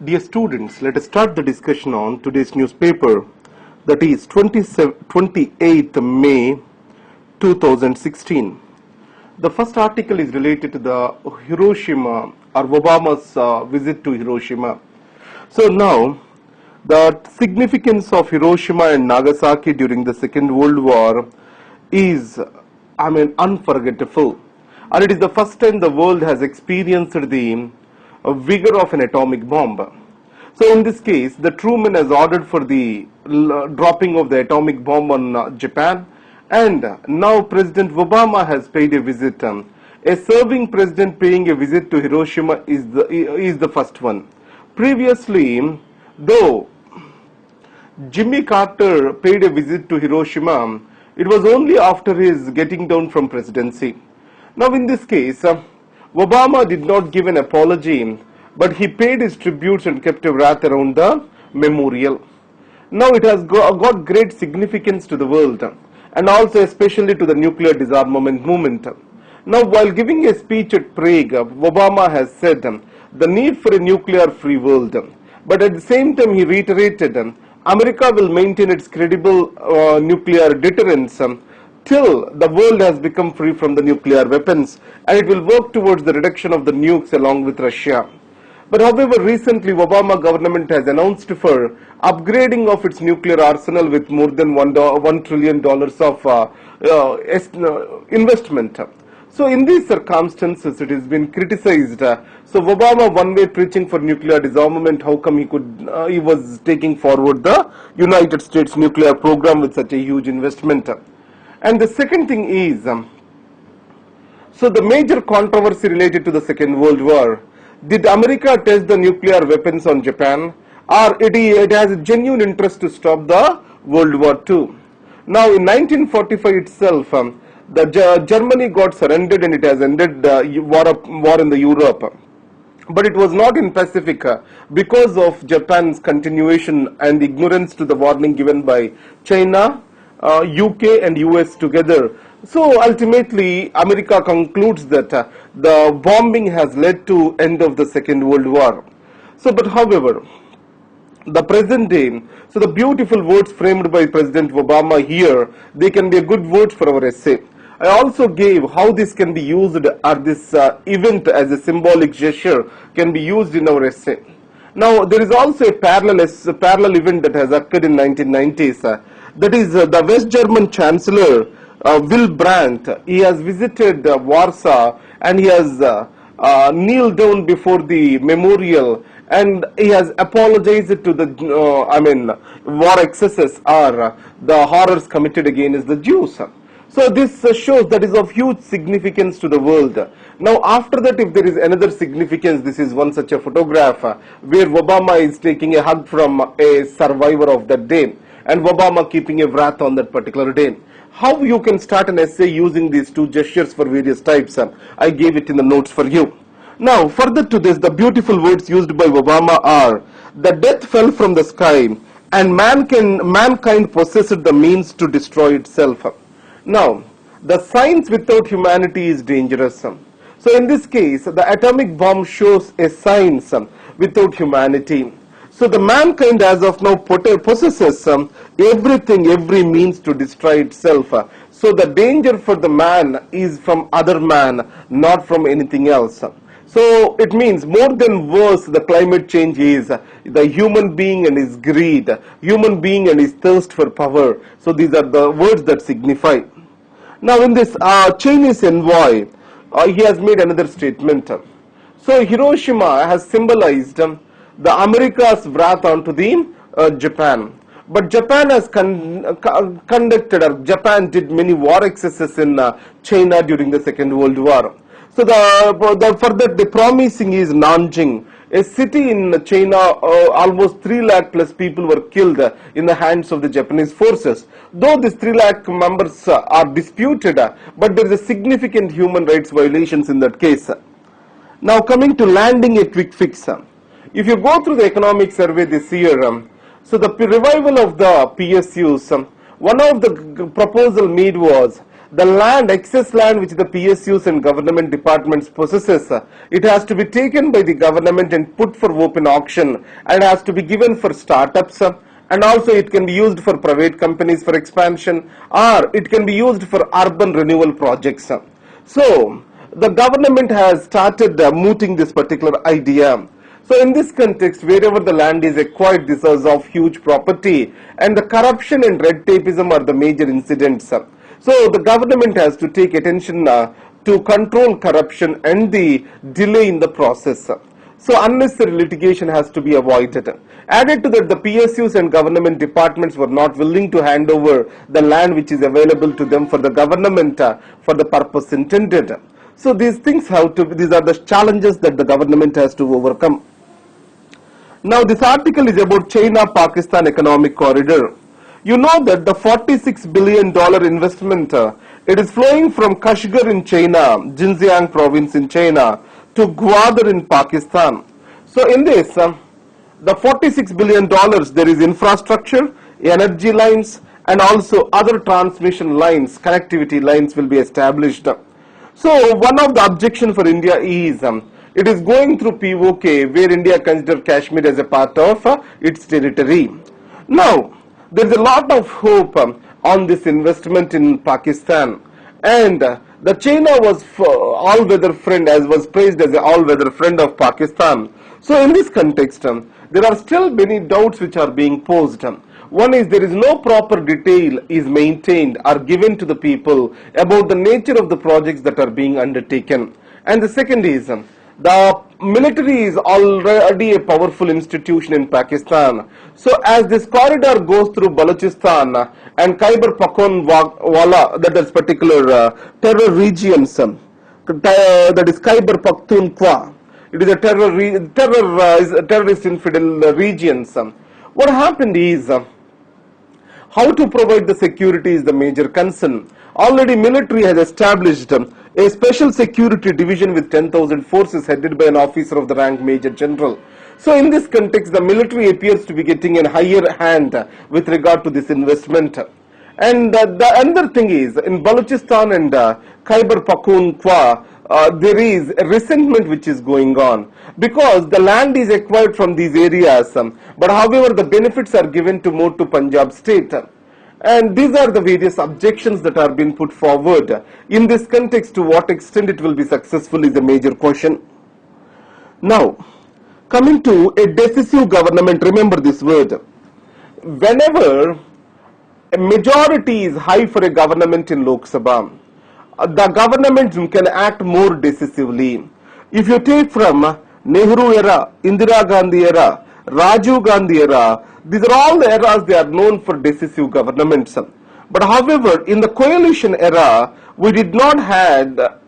Dear students, let us start the discussion on today's newspaper, that is 28th May 2016. The first article is related to the Hiroshima or Obama's visit to Hiroshima. So now, the significance of Hiroshima and Nagasaki during the Second World War is, unforgettable. And it is the first time the world has experienced the vigor of an atomic bomb. So in this case, the Truman has ordered for the dropping of the atomic bomb on Japan, and now President Obama has paid a visit. A serving president paying a visit to Hiroshima is the first one. Previously, though Jimmy Carter paid a visit to Hiroshima, it was only after his getting down from presidency. Now in this case, Obama did not give an apology, but he paid his tributes and kept a wreath around the memorial. Now it has got great significance to the world, and also especially to the nuclear disarmament movement. Now while giving a speech at Prague, Obama has said the need for a nuclear-free world, but at the same time he reiterated America will maintain its credible nuclear deterrence till the world has become free from the nuclear weapons, and it will work towards the reduction of the nukes along with Russia. But however, recently Obama government has announced for upgrading of its nuclear arsenal with more than $1 trillion of investment. So in these circumstances, it has been criticized. So Obama one way preaching for nuclear disarmament, how come he was taking forward the United States nuclear program with such a huge investment? And the second thing is, so the major controversy related to the Second World War, did America test the nuclear weapons on Japan, or it has a genuine interest to stop the World War II? Now in 1945 itself, Germany got surrendered and it has ended war in the Europe. But it was not in Pacific because of Japan's continuation and ignorance to the warning given by China, UK and US together. So ultimately, America concludes that the bombing has led to end of the Second World War. So, but however, the present day, so the beautiful words framed by President Obama here, they can be a good words for our essay. I also gave how this can be used, or this event as a symbolic gesture can be used in our essay. Now, there is also a parallel event that has occurred in 1990s. That is the West German Chancellor Will Brandt. He has visited Warsaw and he has kneeled down before the memorial and he has apologized to the war excesses or the horrors committed against the Jews. So this shows that is of huge significance to the world. Now after that, if there is another significance, this is one such a photograph where Obama is taking a hug from a survivor of that day, and Obama keeping a wreath on that particular day. How you can start an essay using these two gestures for various types, I gave it in the notes for you. Now further to this, the beautiful words used by Obama are, the death fell from the sky and mankind possessed the means to destroy itself. Now, the science without humanity is dangerous. So in this case, the atomic bomb shows a science without humanity. So the mankind as of now possesses everything, every means to destroy itself. So the danger for the man is from other man, not from anything else. So it means more than worse, the climate change is the human being and his greed, human being and his thirst for power. So these are the words that signify. Now in this Chinese envoy, he has made another statement. So Hiroshima has symbolized the America's wrath onto the Japan. But Japan has conducted, or Japan did many war excesses in China during the Second World War. So the promising is Nanjing, a city in China. Almost 3 lakh plus people were killed in the hands of the Japanese forces. Though these 3 lakh members are disputed, but there is a significant human rights violations in that case. Now coming to landing a quick fix. If you go through the economic survey this year, so the revival of the PSUs, one of the proposal made was the land, excess land which the PSUs and government departments possesses, it has to be taken by the government and put for open auction, and has to be given for startups, and also it can be used for private companies for expansion, or it can be used for urban renewal projects. So the government has started mooting this particular idea. So in this context, wherever the land is acquired, this is of huge property, and the corruption and red tapeism are the major incidents. So the government has to take attention to control corruption and the delay in the process. So unnecessary litigation has to be avoided. Added to that, the PSUs and government departments were not willing to hand over the land which is available to them for the government for the purpose intended. So these things these are the challenges that the government has to overcome. Now this article is about China-Pakistan economic corridor. You know that the $46 billion investment, it is flowing from Kashgar in China, Xinjiang province in China, to Gwadar in Pakistan. So in this, the $46 billion, there is infrastructure, energy lines, and also other transmission lines, connectivity lines will be established. So one of the objections for India is, it is going through POK, where India considers Kashmir as a part of its territory. Now, there is a lot of hope on this investment in Pakistan, and the China was all-weather friend, as was praised as an all-weather friend of Pakistan. So in this context, there are still many doubts which are being posed. One is, there is no proper detail is maintained or given to the people about the nature of the projects that are being undertaken. And the second is, the military is already a powerful institution in Pakistan. So as this corridor goes through Balochistan and Khyber Pakhtunkhwa, that is particular terror regions, that is Khyber Pakhtunkhwa, it is a terrorist infidel regions. What happened is, how to provide the security is the major concern. Already military has established a special security division with 10,000 forces headed by an officer of the rank Major General. So in this context, the military appears to be getting a higher hand with regard to this investment. And the other thing is, in Balochistan and Khyber Pakhtunkhwa, there is a resentment which is going on, because the land is acquired from these areas, but however the benefits are given to more to Punjab state. And these are the various objections that are being put forward. In this context, to what extent it will be successful is a major question. Now, coming to a decisive government, remember this word. Whenever a majority is high for a government in Lok Sabha, the government can act more decisively. If you take from Nehru era, Indira Gandhi era, Rajiv Gandhi era, these are all the eras they are known for decisive governments. But however, in the coalition era, we did not have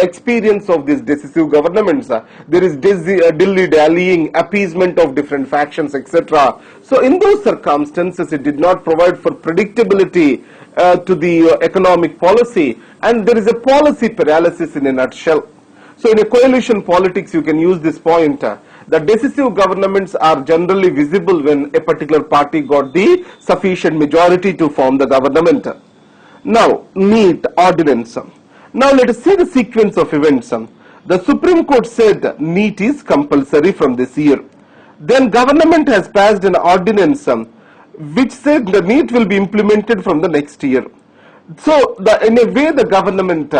experience of these decisive governments. There is dilly-dallying, appeasement of different factions, etc. So in those circumstances, it did not provide for predictability to the economic policy, and there is a policy paralysis in a nutshell. So in a coalition politics, you can use this point. The decisive governments are generally visible when a particular party got the sufficient majority to form the government. Now, NEET ordinance. Now let us see the sequence of events. The Supreme Court said NEET is compulsory from this year. Then government has passed an ordinance which said the NEET will be implemented from the next year. So in a way, the government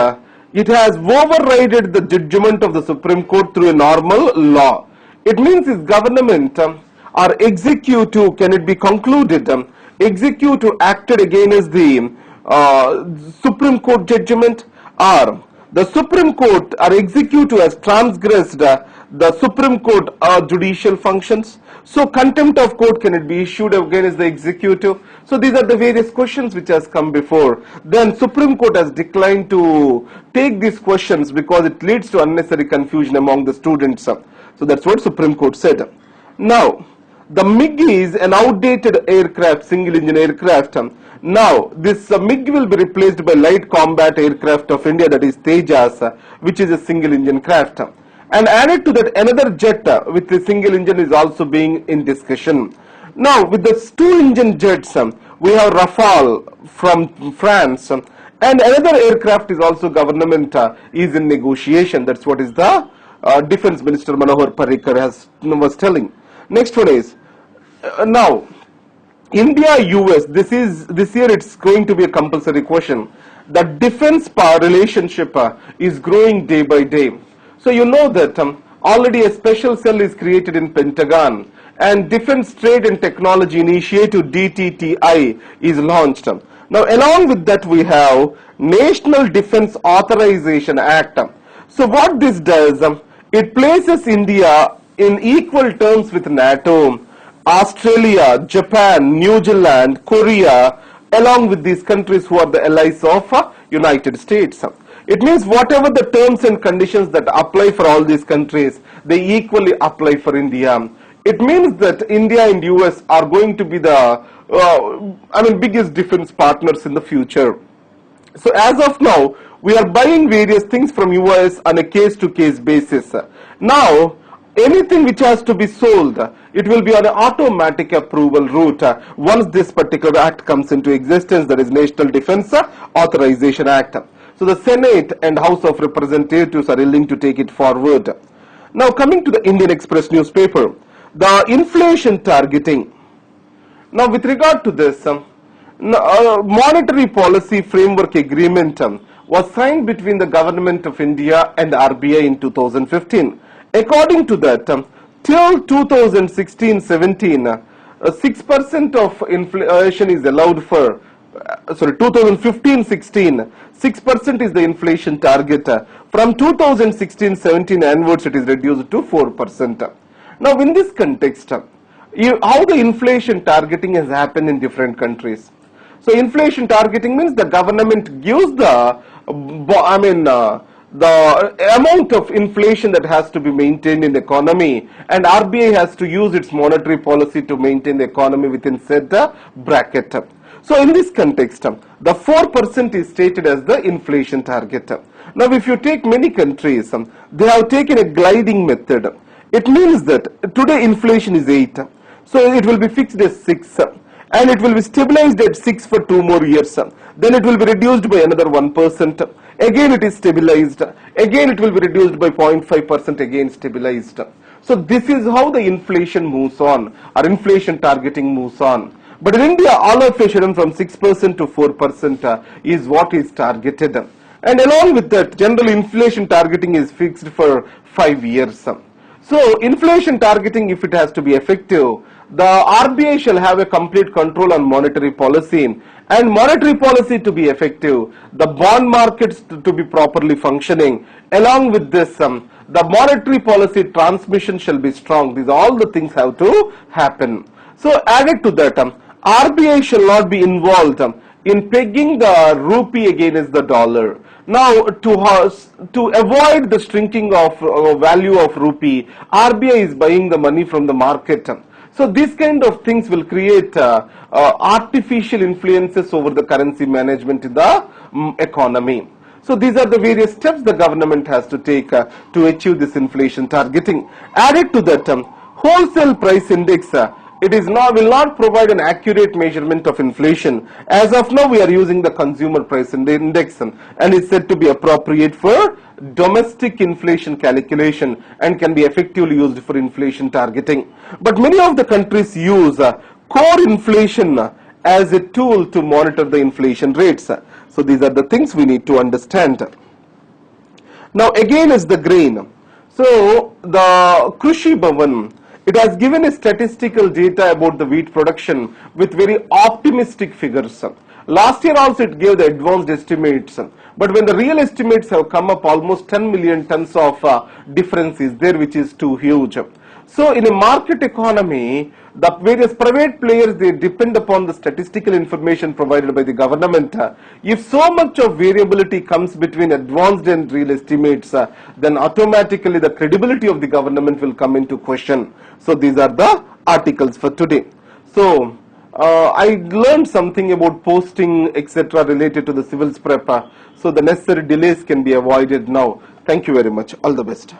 it has overridden the judgment of the Supreme Court through a normal law. It means its government or executive, can it be concluded, executive acted against the Supreme Court judgment, or the Supreme Court or executive has transgressed the Supreme Court judicial functions. So contempt of court, can it be issued against the executive? So these are the various questions which has come before. Then Supreme Court has declined to take these questions because it leads to unnecessary confusion among the students. So that's what Supreme Court said. Now, the MiG is an outdated aircraft, single engine aircraft. Now, this MiG will be replaced by light combat aircraft of India, that is Tejas, which is a single engine craft. And added to that, another jet with a single engine is also being in discussion. Now, with the two engine jets, we have Rafale from France, And another aircraft is also government is in negotiation. That's what is the Defense Minister Manohar Parrikar was telling. Next one is now India US. This year it's going to be a compulsory question. The defense power relationship is growing day by day. So you know that already a special cell is created in Pentagon, and Defense Trade and Technology Initiative DTTI is launched. Now along with that we have National Defense Authorization Act. So what this does, it places India in equal terms with NATO, Australia, Japan, New Zealand, Korea, along with these countries who are the allies of United States. It means whatever the terms and conditions that apply for all these countries, they equally apply for India. It means that India and US are going to be the biggest defense partners in the future. So as of now, we are buying various things from US on a case-to-case basis. Now, anything which has to be sold, it will be on an automatic approval route once this particular act comes into existence, that is National Defense Authorization Act. So the Senate and House of Representatives are willing to take it forward. Now coming to the Indian Express newspaper, the inflation targeting. Now with regard to this, monetary policy framework agreement was signed between the government of India and RBI in 2015. According to that, till 2016-17, 6% of inflation is allowed for, 2015-16, 6% is the inflation target. From 2016-17 onwards, it is reduced to 4%. Now, in this context, how the inflation targeting has happened in different countries. So, inflation targeting means the government gives the amount of inflation that has to be maintained in the economy, and RBI has to use its monetary policy to maintain the economy within said bracket. So in this context, the 4% is stated as the inflation target. Now if you take many countries, they have taken a gliding method. It means that today inflation is 8, so it will be fixed as 6, and it will be stabilized at 6 for 2 more years. Then it will be reduced by another 1%. Again it is stabilized. Again it will be reduced by 0.5%, again stabilized. So this is how the inflation moves on, or inflation targeting moves on. But in India, all of a sudden from 6% to 4% is what is targeted. And along with that, general inflation targeting is fixed for 5 years. So inflation targeting, if it has to be effective, the RBI shall have a complete control on monetary policy, and monetary policy to be effective, the bond markets to be properly functioning. Along with this, the monetary policy transmission shall be strong. These all the things have to happen. So added to that, RBI shall not be involved in pegging the rupee against the dollar. Now, to avoid the shrinking of value of rupee, RBI is buying the money from the market. So these kind of things will create artificial influences over the currency management in the economy. So these are the various steps the government has to take to achieve this inflation targeting. Added to that, wholesale price index, will not provide an accurate measurement of inflation. As of now, we are using the consumer price index, and it's said to be appropriate for domestic inflation calculation and can be effectively used for inflation targeting. But many of the countries use core inflation as a tool to monitor the inflation rates. So these are the things we need to understand. Now again is the grain. So the Krishi Bhavan, it has given a statistical data about the wheat production with very optimistic figures. Last year also it gave the advanced estimates, but when the real estimates have come up, almost 10 million tons of difference is there, which is too huge. So in a market economy, the various private players, they depend upon the statistical information provided by the government. If so much of variability comes between advanced and real estimates, then automatically the credibility of the government will come into question. So these are the articles for today. So I learned something about posting etc. related to the CivilsPrep. So the necessary delays can be avoided now. Thank you very much. All the best.